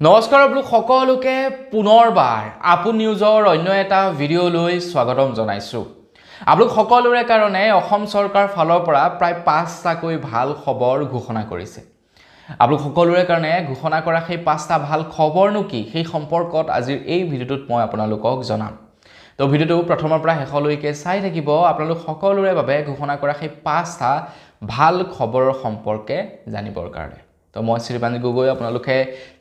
নমস্কাৰ আপোনালোক সকলোকে পুনৰবাৰ আপোন নিউজৰ অন্য এটা ভিডিঅ'লৈ স্বাগতম জনাইছোঁ। আপোনালোক সকলোৰে কাৰণে অসম চৰকাৰ ফালৰ পৰা প্ৰায় 5টাকৈ ভাল খবৰ ঘোষণা কৰিছে। আপোনালোক সকলোৰে কাৰণে ঘোষণা কৰা সেই 5টা ভাল খবৰনো কি সেই সম্পৰ্কত আজিৰ এই ভিডিঅ'টোত মই আপোনালোকক জনাম। তো ভিডিঅ'টো প্ৰথমৰ পৰা শেষলৈকে চাই থাকিব আপোনালোক সকলোৰে বাবে ঘোষণা কৰা সেই 5টা ভাল খবৰৰ সম্পৰ্কে জানিবৰ কাৰণে। তো মই শ্ৰীপাঞ্জি গগৈ আপোনালোকে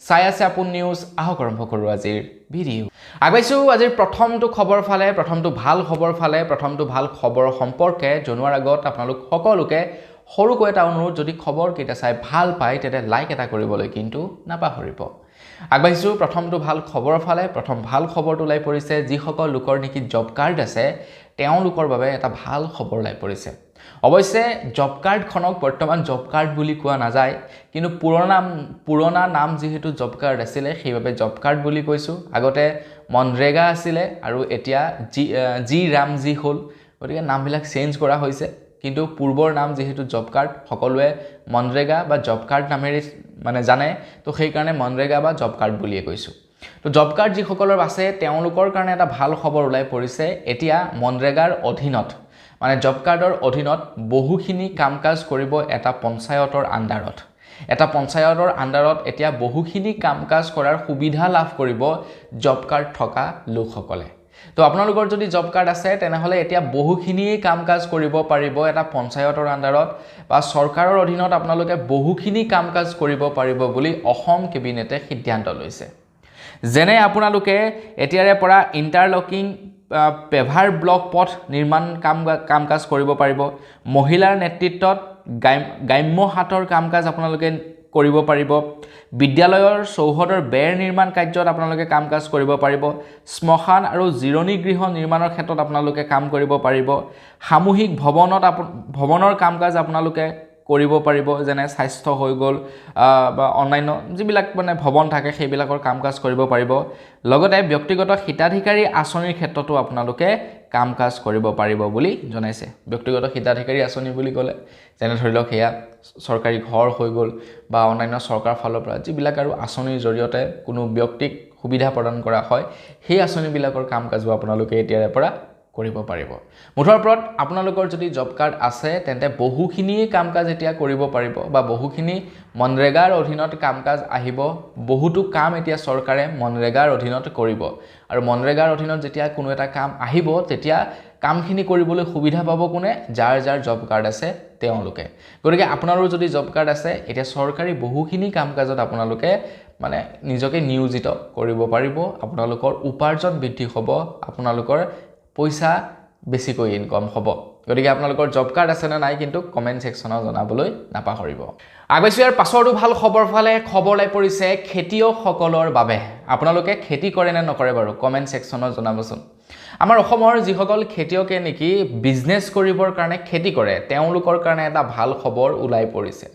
চাই আছে আপোন নিউজ আহক আৰম্ভ কৰোঁ আজিৰ ভিডিঅ'। আগবাইছোঁ আজিৰ প্ৰথমটো খবৰ ফালে, প্ৰথমটো ভাল খবৰ ফালে, প্ৰথমটো ভাল খবৰৰ সম্পৰ্কে জনোৱাৰ আগত আপোনালোক সকলোকে সৰুকৈ এটা অনুৰোধ, যদি খবৰকেইটা চাই ভাল পায় তেতিয়া লাইক এটা কৰিবলৈ কিন্তু নাপাহৰিব। আগবাইছোঁ প্ৰথমটো ভাল খবৰৰ ফালে। প্ৰথম ভাল খবৰটো ওলাই পৰিছে যিসকল লোকৰ নেকি জব কাৰ্ড আছে তেওঁলোকৰ বাবে এটা ভাল খবৰ ওলাই পৰিছে। অৱশ্যে জব কাৰ্ডখনক বৰ্তমান জব কাৰ্ড বুলি কোৱা নাযায়, কিন্তু পুৰণা নাম যিহেতু জব কাৰ্ড আছিলে সেইবাবে জব কাৰ্ড বুলি কৈছোঁ। আগতে মনৰেগা আছিলে আৰু এতিয়া জি ৰামজি হ'ল, গতিকে নামবিলাক চেঞ্জ কৰা হৈছে, কিন্তু পূৰ্বৰ নাম যিহেতু জব কাৰ্ড, সকলোৱে মনৰেগা বা জব কাৰ্ড নামেৰে জানে, তো সেইকাৰণে মনৰেগা বা জব কাৰ্ড বুলিয়ে কৈছোঁ। তো জব কাৰ্ড যিসকলৰ আছে তেওঁলোকৰ কাৰণে এটা ভাল খবৰ ওলাই পৰিছে। এতিয়া মনৰেগাৰ অধীনত জব কাৰ্ডৰ অধীনত বহুখিনি কাম কাজ কৰিব এটা পঞ্চায়তৰ আণ্ডাৰত। এটা পঞ্চায়তৰ আণ্ডাৰত এতিয়া বহুখিনি কাম কাজ কৰাৰ সুবিধা লাভ কৰিব জব কাৰ্ড থকা লোকসকলে। তো আপোনালোকৰ যদি জব কাৰ্ড আছে তেনেহ'লে এতিয়া বহুখিনি কাম কাজ কৰিব পাৰিব এটা পঞ্চায়তৰ আণ্ডাৰত, বা চৰকাৰৰ অধীনত আপোনালোকে বহুখিনি কাম কাজ কৰিব পাৰিব বুলি অসম কেবিনেটে সিদ্ধান্ত লৈছে। যেনে আপোনালোকে এতিয়াৰে পৰা ইণ্টাৰলকিং পেভাৰ ব্লক পথ নিৰ্মাণ কাম কাজ কৰিব পাৰিব। মহিলাৰ নেতৃত্বত গ্ৰাম্য হাটৰ কাম কাজ আপোনালোকে কৰিব পাৰিব। বিদ্যালয়ৰ চৌহদৰ বেৰ নিৰ্মাণ কাৰ্যত আপোনালোকে কাম কাজ কৰিব পাৰিব। শ্মশান আৰু জিৰণি গৃহ নিৰ্মাণৰ ক্ষেত্ৰত আপোনালোকে কাম কৰিব পাৰিব। সামূহিক ভৱনৰ কাম কাজ আপোনালোকে কৰিব পাৰিব, যেনে স্বাস্থ্য হৈ গ'ল বা অন্যান্য যিবিলাক ভৱন থাকে সেইবিলাকৰ কাম কাজ কৰিব পাৰিব। লগতে ব্যক্তিগত হিতাধিকাৰী আঁচনিৰ ক্ষেত্ৰতো আপোনালোকে কাম কাজ কৰিব পাৰিব বুলি জনাইছে। ব্যক্তিগত হিতাধিকাৰী আঁচনি বুলি ক'লে যেনে ধৰি লওক সেয়া চৰকাৰী ঘৰ হৈ গ'ল বা অন্যান্য চৰকাৰৰ ফালৰ পৰা যিবিলাক আৰু আঁচনিৰ জৰিয়তে কোনো ব্যক্তিক সুবিধা প্ৰদান কৰা হয়, সেই আঁচনিবিলাকৰ কাম কাজো আপোনালোকে এতিয়াৰে পৰা কৰিব পাৰিব। মুঠৰ ওপৰত আপোনালোকৰ যদি জব কাৰ্ড আছে তেন্তে বহুখিনি কাম কাজ এতিয়া কৰিব পাৰিব, বা বহুখিনি মনৰেগাৰ অধীনত কাম কাজ আহিব। বহুতো কাম এতিয়া চৰকাৰে মনৰেগাৰ অধীনত কৰিব, আৰু মনৰেগাৰ অধীনত যেতিয়া কোনো এটা কাম আহিব তেতিয়া কামখিনি কৰিবলৈ সুবিধা পাব কোনে? যাৰ যাৰ জব কাৰ্ড আছে তেওঁলোকে। গতিকে আপোনাৰো যদি জব কাৰ্ড আছে এতিয়া চৰকাৰী বহুখিনি কাম কাজত আপোনালোকে নিজকে নিয়োজিত কৰিব পাৰিব। আপোনালোকৰ উপাৰ্জন বৃদ্ধি হ'ব, আপোনালোকৰ পইচা বেছিকৈ ইনকম হ'ব। গতিকে আপোনালোকৰ জব কাৰ্ড আছে নে নাই কিন্তু কমেণ্ট ছেকশ্যনত জনাবলৈ নাপাহৰিব। আগবাইছোঁ ইয়াৰ পাছৰটো ভাল খবৰ ফালে। খবৰ ওলাই পৰিছে খেতিয়কসকলৰ বাবে। আপোনালোকে খেতি কৰে নে নকৰে বাৰু কমেণ্ট ছেকশ্যনত জনাবচোন। আমাৰ অসমৰ যিসকল খেতিয়কে নেকি বিজনেছ কৰিবৰ কাৰণে খেতি কৰে তেওঁলোকৰ কাৰণে এটা ভাল খবৰ ওলাই পৰিছে।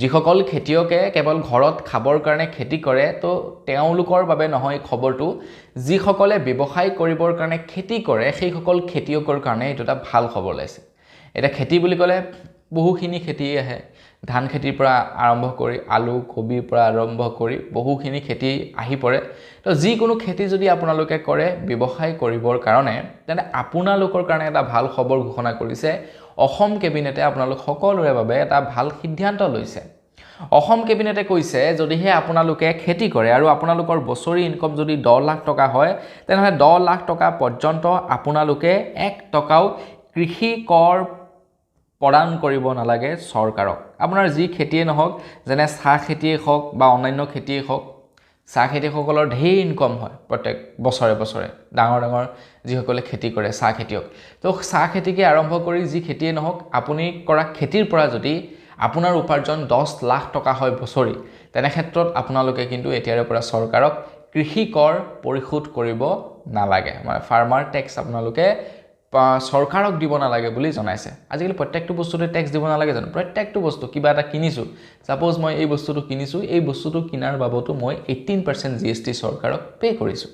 যিসকল খেতিয়কে কেৱল ঘৰত খাবৰ কাৰণে খেতি কৰে তো তেওঁলোকৰ বাবে নহয় খবৰটো, যিসকলে ব্যৱসায় কৰিবৰ কাৰণে খেতি কৰে সেইসকল খেতিয়কৰ কাৰণে এইটো এটা ভাল খবৰ ওলাইছে। এতিয়া খেতি বুলি ক'লে বহুখিনি খেতি আহে, ধান খেতিৰ পৰা আৰম্ভ কৰি আলু কবিৰ পৰা আৰম্ভ কৰি বহুখিনি খেতি আহি পৰে। তো যিকোনো খেতি যদি আপোনালোকে কৰে ব্যৱসায় কৰিবৰ কাৰণে তেন্তে আপোনালোকৰ কাৰণে এটা ভাল খবৰ ঘোষণা কৰিছে অসম কেবিনেটে। আপোনালোক সকলোৰে বাবে এটা ভাল সিদ্ধান্ত লৈছে। অসম কেবিনেটে কৈছে যদিহে আপোনালোকে খেতি কৰে আৰু আপোনালোকৰ বছৰি ইনকম যদি 10 লাখ টকা হয় তেনেহ'লে 10 লাখ টকা পৰ্যন্ত আপোনালোকে 1 টকাও কৃষি কৰ প্ৰদান কৰিব নালাগে চৰকাৰক। আপোনাৰ যি খেতিয়ে নহওক, যেনে চাহ খেতিয়ে হওক বা অন্যান্য খেতিয়ে হওক, চাহ খেতিয়কসকলৰ ঢেৰ ইনকম হয় প্ৰত্যেক বছৰে বছৰে, ডাঙৰ ডাঙৰ যিসকলে খেতি কৰে চাহ খেতিয়ক। তো চাহ খেতিকে আৰম্ভ কৰি যি খেতিয়ে নহওক, আপুনি কৰা খেতিৰ পৰা যদি আপোনাৰ উপাৰ্জন 10 লাখ টকা হয় বছৰি, তেনে ক্ষেত্ৰত আপোনালোকে কিন্তু এতিয়াৰে পৰা চৰকাৰক কৃষি কৰ পৰিশোধ কৰিব নালাগে, ফাৰ্মাৰ টেক্স আপোনালোকে চৰকাৰক দিব নালাগে বুলি জনাইছে। আজিকালি প্ৰত্যেকটো বস্তুতে টেক্স দিব নালাগে জানো? প্ৰত্যেকটো বস্তু কিবা এটা কিনিছোঁ, ছাপ'জ মই এই বস্তুটো কিনিছোঁ, এই বস্তুটো কিনাৰ বাবতো মই 18% GST চৰকাৰক পে' কৰিছোঁ।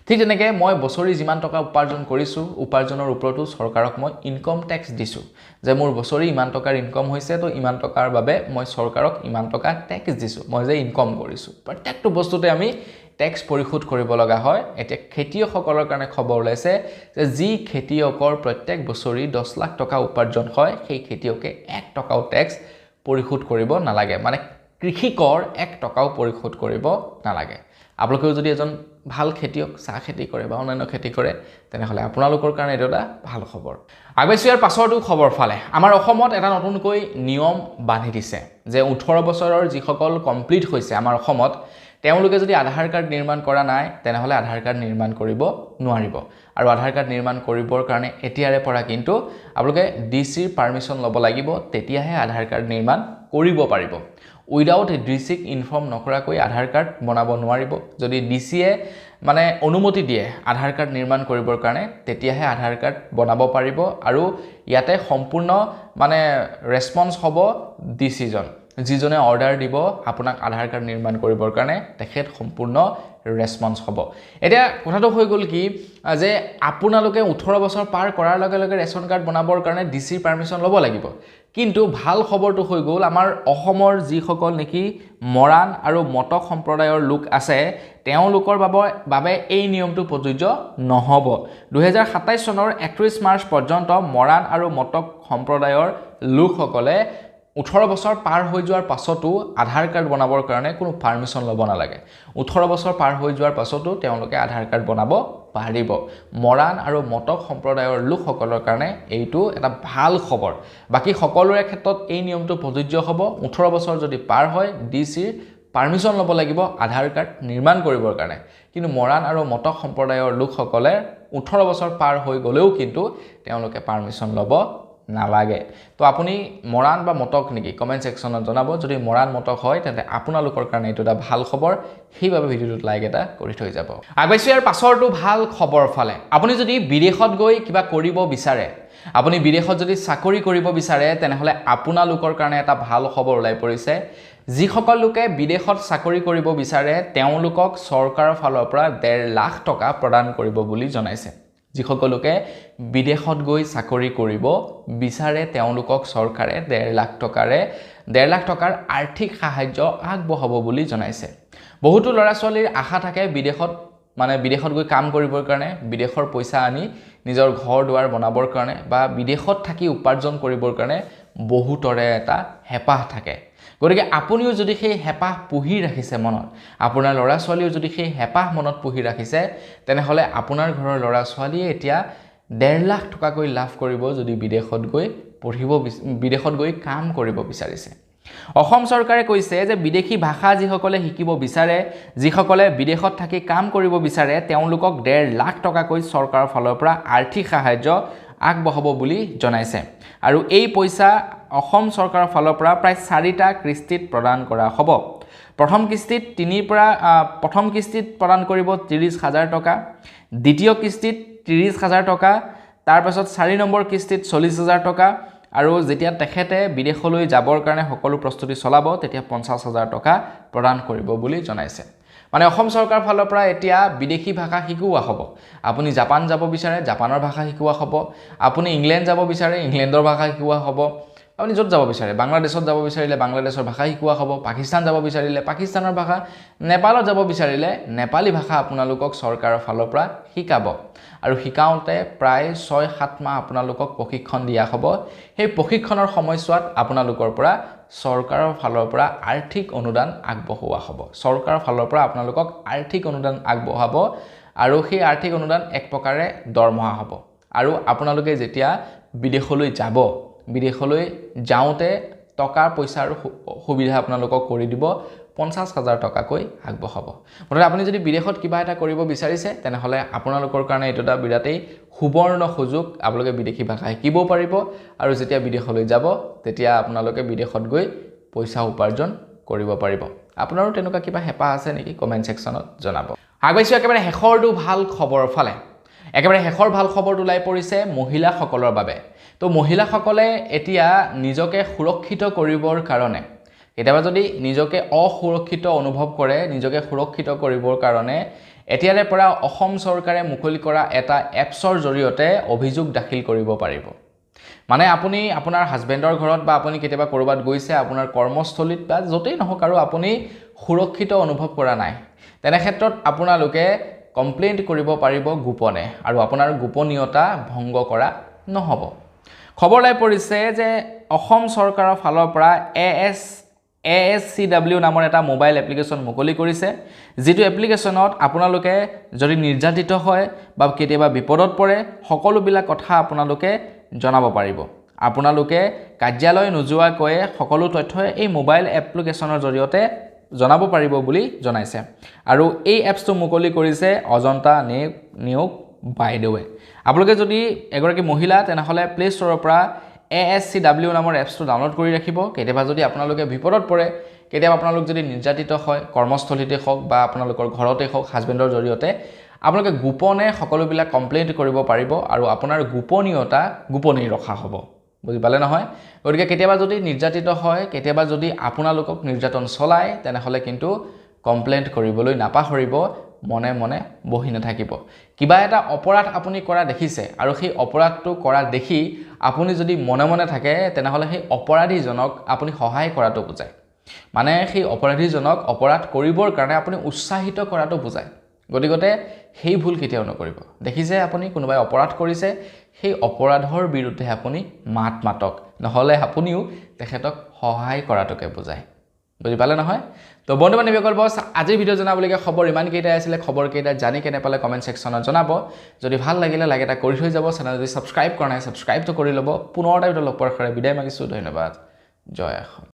ঠিক তেনেকৈ মই বছৰি যিমান টকা উপাৰ্জন কৰিছোঁ উপাৰ্জনৰ ওপৰতো চৰকাৰক মই ইনকম টেক্স দিছোঁ যে মোৰ বছৰি ইমান টকাৰ ইনকম হৈছে তো ইমান টকাৰ বাবে মই চৰকাৰক ইমান টকা টেক্স দিছোঁ মই যে ইনকম কৰিছোঁ প্ৰত্যেকটো বস্তুতে আমি টেক্স পৰিশোধ কৰিব লগা হয় এতিয়া খেতিয়কসকলৰ কাৰণে খবৰ ওলাইছে যে যি খেতিয়কৰ প্ৰত্যেক বছৰি 10 লাখ টকা উপাৰ্জন হয় সেই খেতিয়কে 1 টকাও টেক্স পৰিশোধ কৰিব নালাগে মানে কৃষি কৰ 1 টকাও পৰিশোধ কৰিব নালাগে আপোনালোকেও যদি এজন ভাল খেতিয়ক চাহ খেতি কৰে বা অন্যান্য খেতি কৰে তেনেহলে আপোনালোকৰ কাৰণে এটা ভাল খবৰ আগবাইছো ইয়াৰ পাছৰটো খবৰ ফালে আমাৰ অসমত এটা নতুনকৈ নিয়ম বান্ধি দিছে যে 18 বছৰৰ যিসকল কমপ্লিট হৈছে আমাৰ অসমত তেওঁলোকে যদি আধাৰ কাৰ্ড নিৰ্মাণ কৰা নাই তেনেহলে আধাৰ কাৰ্ড নিৰ্মাণ কৰিব নোৱাৰিব আৰু আধাৰ কাৰ্ড নিৰ্মাণ কৰিবৰ কাৰণে এতিয়াৰে পৰা কিন্তু আপোনালোকে ডিসিৰ পাৰমিশন ল'ব লাগিব তেতিয়াহে আধাৰ কাৰ্ড নিৰ্মাণ কৰিব পাৰিব উইদাউট ডিসিক ইনফৰ্ম নকৰাকৈ আধাৰ কাৰ্ড বনাব নোৱাৰিব যদি ডিসিয়ে মানে অনুমতি দিয়ে আধাৰ কাৰ্ড নিৰ্মাণ কৰিবৰ কাৰণে তেতিয়াহে আধাৰ কাৰ্ড বনাব পাৰিব আৰু ইয়াতে সম্পূৰ্ণ মানে ৰেসপন্স হ'ব ডিসিজন যিজনে অৰ্ডাৰ দিব আপোনাক আধাৰ কাৰ্ড নিৰ্মাণ কৰিবৰ কাৰণে তেখেত সম্পূৰ্ণ ৰেসপন্স হ'ব এতিয়া কথাটো হৈ গ'ল কি যে আপোনালোকে 18 বছৰ পাৰ কৰাৰ লগে লগে ৰেচন কাৰ্ড বনাবৰ কাৰণে ডিসিৰ পাৰমিশন ল'ব লাগিব কিন্তু ভাল খবৰটো হৈ গ'ল আমাৰ অসমৰ যিসকল নেকি মৰাণ আৰু মটক সম্প্ৰদায়ৰ লোক আছে তেওঁলোকৰ বাবে এই নিয়মটো প্ৰযোজ্য নহব 2027 চনৰ 31 মাৰ্চ পৰ্যন্ত মৰাণ আৰু মটক সম্প্ৰদায়ৰ লোকসকলে 18 বছৰ পাৰ হৈ যোৱাৰ পাছতো আধাৰ কাৰ্ড বনাবৰ কাৰণে কোনো পাৰমিশন ল'ব নালাগে 18 বছৰ পাৰ হৈ যোৱাৰ পাছতো তেওঁলোকে আধাৰ কাৰ্ড বনাব পাৰিব মৰাণ আৰু মটক সম্প্ৰদায়ৰ লোকসকলৰ কাৰণে এইটো এটা ভাল খবৰ বাকি সকলোৰে ক্ষেত্ৰত এই নিয়মটো প্ৰযোজ্য হ'ব 18 বছৰ যদি পাৰ হয় ডিসিৰ পাৰমিশন ল'ব লাগিব আধাৰ কাৰ্ড নিৰ্মাণ কৰিবৰ কাৰণে কিন্তু মৰাণ আৰু মটক সম্প্ৰদায়ৰ লোকসকলে 18 বছৰ পাৰ হৈ গলেও কিন্তু তেওঁলোকে পাৰমিশন ল'ব নালাগে তো আপুনি মৰাণ বা মটক নেকি কমেন্ট সেকশনত জনাব যদি মৰাণ মটক হয় তেন্তে আপোনালোকৰ কাৰণে এইটো এটা ভাল খবৰ সেইভাবে ভিডিওটোত লাইক এটা কৰি থৈ যাব আগবাইছো ইয়াৰ পাছৰটো ভাল খবৰ ফালে আপুনি যদি বিদেশত গৈ কিবা কৰিব বিচাৰে আপুনি বিদেশত যদি চাকৰি কৰিব বিচাৰে তেনেহলে আপোনালোকৰ কাৰণে এটা ভাল খবৰ ওলাই পৰিছে যিসকল লোকে বিদেশত চাকৰি কৰিব বিচাৰে তেওঁলোকক চৰকাৰৰ ফালৰ পৰা 1.5 লাখ টকা প্ৰদান কৰিব বুলি জনাইছে যিসকলকে বিদেশত গৈ চাকৰি কৰিব বিচাৰে তেওঁলোকক চৰকাৰে 1.5 লাখ টকাৰ আৰ্থিক সাহায্য আগবঢ়াব বুলি জনাইছে বহুতো ল'ৰা ছোৱালীৰ আশা থাকে বিদেশত গৈ কাম কৰিবৰ কাৰণে বিদেশৰ পইচা আনি নিজৰ ঘৰ দুৱাৰ বনাবৰ কাৰণে বা বিদেশত থাকি উপাৰ্জন কৰিবৰ কাৰণে বহুতৰে এটা হেপাহ থাকে গতিকে আপুনিও যদি সেই হেপাহ পুহি ৰাখিছে মনত আপোনাৰ ল'ৰা ছোৱালীও যদি সেই হেপাহ মনত পুহি ৰাখিছে তেনেহলে আপোনাৰ ঘৰৰ ল'ৰা ছোৱালীয়ে এতিয়া 1.5 লাখ টকাকৈ লাভ কৰিব যদি বিদেশত গৈ পঢ়িব বিদেশত গৈ কাম কৰিব বিচাৰিছে অসম চৰকাৰে কৈছে যে বিদেশী ভাষা যিসকলে শিকিব বিচাৰে যিসকলে বিদেশত থাকি কাম কৰিব বিচাৰে তেওঁলোকক 1.5 লাখ টকাকৈ চৰকাৰৰ ফালৰ পৰা আৰ্থিক সাহায্য আগবঢ়াব বুলি জনাইছে আৰু এই পইচা অসম চৰকাৰৰ ফালৰ পৰা প্ৰায় 4টা কিস্তিত প্ৰদান কৰা হ'ব প্ৰথম কিস্তিত প্ৰদান কৰিব 30,000 টকা দ্বিতীয় কিস্তিত 30,000 টকা তাৰ পাছত 4 নম্বৰ কিস্তিত 40,000 টকা আৰু যেতিয়া তেখেতে বিদেশলৈ যাবৰ কাৰণে সকলো প্ৰস্তুতি চলাব তেতিয়া 50,000 টকা প্ৰদান কৰিব বুলি জনাইছে মানে অসম চৰকাৰ ফালৰ পৰা এতিয়া বিদেশী ভাষা শিকোৱা হ'ব আপুনি জাপান যাব বিচাৰে জাপানৰ ভাষা শিকোৱা হ'ব আপুনি ইংলেণ্ড যাব বিচাৰে ইংলেণ্ডৰ ভাষা শিকোৱা হ'ব আপুনি য'ত যাব বিচাৰে বাংলাদেশত যাব বিচাৰিলে বাংলাদেশৰ ভাষা শিকোৱা হ'ব পাকিস্তান যাব বিচাৰিলে পাকিস্তানৰ ভাষা নেপালত যাব বিচাৰিলে নেপালী ভাষা আপোনালোকক চৰকাৰৰ ফালৰ পৰা শিকাব আৰু শিকাওতে প্ৰায় 6-7 মাহ আপোনালোকক প্ৰশিক্ষণ দিয়া হ'ব সেই প্ৰশিক্ষণৰ সময়ছোৱাত আপোনালোকৰ পৰা চৰকাৰৰ ফালৰ পৰা আৰ্থিক অনুদান আগবঢ়োৱা হ'ব চৰকাৰৰ ফালৰ পৰা আপোনালোকক আৰ্থিক অনুদান আগবঢ়াব আৰু সেই আৰ্থিক অনুদান এক প্ৰকাৰে দৰমহা হ'ব আৰু আপোনালোকে যেতিয়া বিদেশলৈ যাব বিদেশলৈ যাওঁতে টকা পইচাৰ সুবিধা আপোনালোকক কৰি দিব 50,000 টকাকৈ আগবঢ়াব মানে আপুনি যদি বিদেশত কিবা এটা কৰিব বিচাৰিছে তেনেহলে আপোনালোকৰ কাৰণে এইটো এটা বিৰাটেই সুবৰ্ণ সুযোগ আপোনালোকে বিদেশী ভাষা শিকিব পাৰিব আৰু যেতিয়া বিদেশলৈ যাব তেতিয়া আপোনালোকে বিদেশত গৈ পইচা উপাৰ্জন কৰিব পাৰিব আপোনাৰো তেনেকুৱা কিবা হেপা আছে নেকি কমেন্ট সেকশনত জনাব আগবাইছো একেবাৰে হেখৰটো ভাল খবৰ ফালে একেবাৰে হেখৰ ভাল খবৰটো লাই পৰিছে মহিলাসকলৰ বাবে তো মহিলাসকলে এতিয়া নিজকে সুৰক্ষিত কৰিবৰ কাৰণে কেতিয়াবা যদি নিজকে অসুৰক্ষিত অনুভৱ কৰে নিজকে সুৰক্ষিত কৰিবৰ কাৰণে এতিয়াৰে পৰা অসম চৰকাৰে মুকলি কৰা এটা এপছৰ জৰিয়তে অভিযোগ দাখিল কৰিব পাৰিব মানে আপুনি আপোনাৰ হাজবেণ্ডৰ ঘৰত বা আপুনি কেতিয়াবা কৰবাত গৈছে আপোনাৰ কৰ্মস্থলীত বা যতেই নহওক আৰু আপুনি সুৰক্ষিত অনুভৱ কৰা নাই তেনে ক্ষেত্ৰত আপোনালোকে কমপ্লেইন্ট কৰিব পাৰিব গোপনে আৰু আপোনাৰ গোপনীয়তা ভংগ কৰা নহব খবৰ লাই পৰিছে যে অসম চৰকাৰৰ ফালৰ পৰা ASCW নামৰ এটা মোবাইল এপ্লিকেশন মুকলি কৰিছে যেটো এপ্লিকেশনত আপোনালোকে যদি নিৰ্যাতিত হয় বা কেতিয়াবা বিপদত পৰে সকলো বিলাক কথা আপোনালোকে জনাব পাৰিব আপোনালোকে কাৰ্যালয় নোযোৱাকৈ সকলো তথ্য এই মোবাইল এপ্লিকেশনৰ জৰিয়তে জনাব পাৰিব বুলি জনাইছে আৰু এই এপছটো মুকলি কৰিছে অজন্তা নিয়োগ বাই দ্য ৱে আপোনালোকে যদি এগৰাকী মহিলা তেনেহলে প্লে ষ্টৰৰ পৰা ASCW নামৰ এপছটো ডাউনলোড কৰি ৰাখিব কেতিয়াবা যদি আপোনালোকে বিপদত পৰে কেতিয়াবা আপোনালোক যদি নিৰ্যাতিত হয় কৰ্মস্থলীতে হওক বা আপোনালোকৰ ঘৰতে হওক হাজবেণ্ডৰ জৰিয়তে আপোনালোকে গোপনে সকলো বিলাক কমপ্লেইন্ট কৰিব পাৰিব আৰু আপোনাৰ গোপনীয়তা গোপনেই ৰখা হ'ব বুজি পালে নহয় গতিকে কেতিয়াবা যদি নিৰ্যাতিত হয় কেতিয়াবা যদি আপোনালোকক নিৰ্যাতন চলায় তেনেহলে কিন্তু কমপ্লেইন্ট কৰিবলৈ নাপাহৰিব মনে মনে বহি নাথাকিব কিবা এটা অপৰাধ আপুনি কৰা দেখিছে আৰু সেই অপৰাধটো কৰা দেখি আপুনি যদি মনে মনে থাকে তেনেহলে সেই অপৰাধীজনক আপুনি সহায় কৰাটো বুজায় মানে সেই অপৰাধীজনক অপৰাধ কৰিবৰ কাৰণে আপুনি উৎসাহিত কৰাটো বুজায় গতিকে সেই ভুল কেতিয়াও নকৰিব দেখিছে আপুনি কোনোবাই অপৰাধ কৰিছে সেই অপৰাধৰ বিৰুদ্ধে আপুনি মাতক নহলে আপুনিও তেখেতক সহায় কৰাটোকে বুজায় বুজি পালে নহয় তো বন্ধু বান্ধৱীসকল বস আজিৰ ভিডিও জনাবলগীয়া খবৰ ইমান কেইটা আছিল খবৰ কেইটা জানি কেনে পালে কমেন্ট সেকশনত জনাব যদি ভাল লাগিলে লাইক এটা কৰি থৈ যাব চেনেল যদি সাবস্ক্ৰাইব কৰা নাই সাবস্ক্ৰাইব তো কৰি লব পুনৰ এটা ভিডিও লগ পোৱাৰ খৰে বিদায় মাগিছো ধন্যবাদ জয় অসম